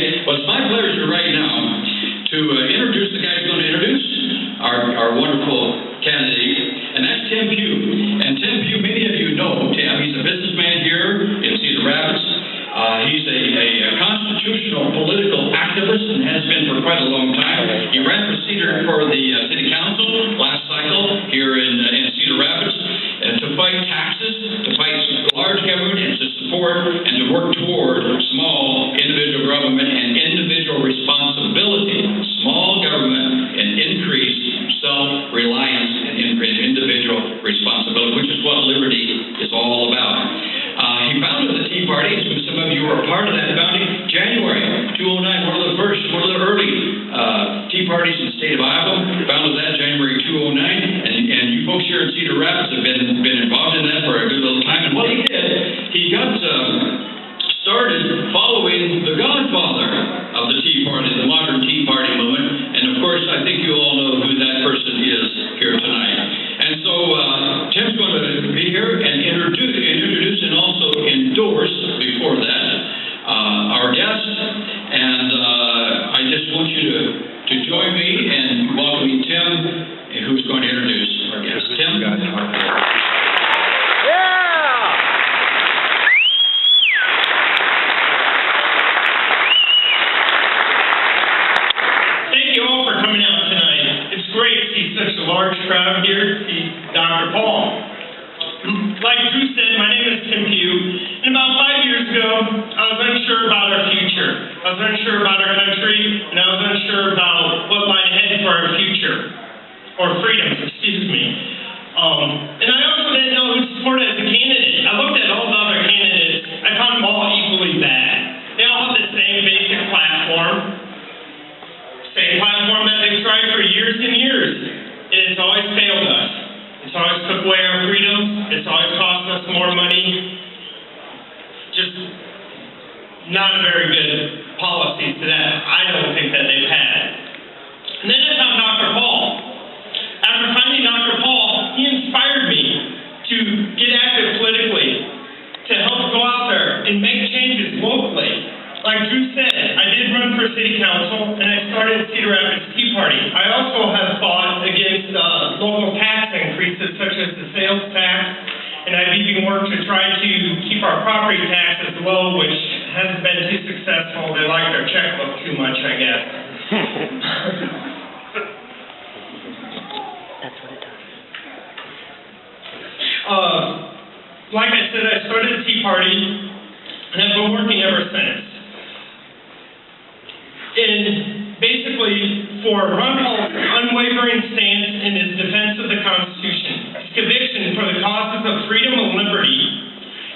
Okay, well, it's my pleasure right now to introduce the guy who's going to introduce our wonderful candidate, and that's Pugh. And Pugh, many of you know Tim. He's a businessman here in Cedar Rapids. He's a constitutional political activist and has been for quite a long time. He ran for the city council last cycle here in Cedar Rapids to fight taxes, to fight large government, and to support and to work toward small individual government and individual responsibility. Small government and increased self-reliance and individual responsibility, which is what liberty is all about. He founded the Tea Party. Some of you were a part of that founding. January 2009, one of the early Tea Parties in the state of Iowa. Founded that January 2009, and you folks here in Cedar Rapids have been involved in that for a good little time. And what he did, he got started following the godfather of the Tea Party, the modern Tea Party movement. And of course, I think you all know who that person is here tonight. And so Tim's going to be here and introduce and also endorse before that our guest. And I just want you to join me in welcoming Tim, who's going to introduce our guest. Tim? Large crowd here to see Dr. Paul. Like Drew said, my name is Pugh, and about 5 years ago, I was unsure about our future. I was unsure about our country, and I was unsure about what lied ahead for our future, or freedoms, excuse me. And I also didn't know who to support as a candidate. I looked at all the other candidates. I found them all equally bad. They all have the same basic platform. Same platform that they've tried for years and years. It's always failed us. It's always took away our freedoms. It's always cost us more money. Just not a very good policy to that. I don't think that they've had. And then I found Dr. Paul. After finding Dr. Paul, he inspired me to get active politically, to help go out there and make changes locally. Like Drew said, I did run for city council, and I started Cedar Rapids Tea Party. I also have fought against local tax increases, such as the sales tax, and I've even worked to try to keep our property taxes low, which hasn't been too successful. They like their checkbook too much, I guess. That's what it does. Like I said, I started the Tea Party, and I've been working ever since. And basically, for Ron Paul's unwavering stance in his defense of the Constitution, his conviction for the causes of freedom and liberty,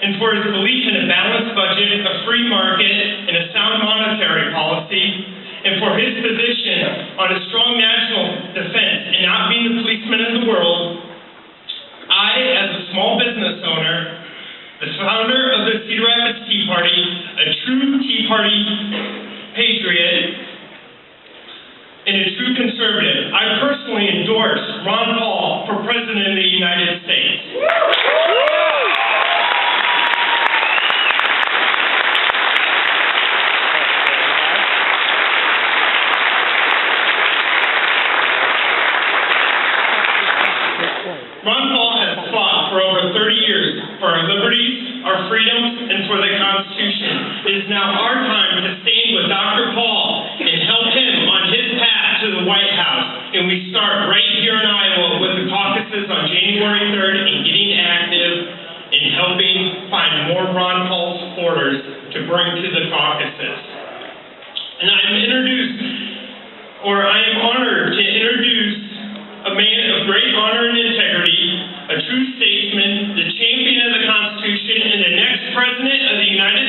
and for his belief in a balanced budget, a free market, and a sound monetary policy, and for his position on a strong national defense and not being the policeman of the world, I, as a small business owner, the founder of the Cedar Rapids Tea Party, a true Tea Party patriot, and a true conservative, I personally endorse Ron Paul for President of the United States. Ron Paul has fought for over 30 years for our liberties, our freedoms, and for the Constitution. It is now our time to stand with Dr. Paul and help him on his path to the White House. And we start right here in Iowa with the caucuses on January 3rd and getting active and helping find more Ron Paul supporters to bring to the caucuses. And I am honored to introduce a man of great honor and integrity, a true statesman, the champion of the Constitution, and the next President of the United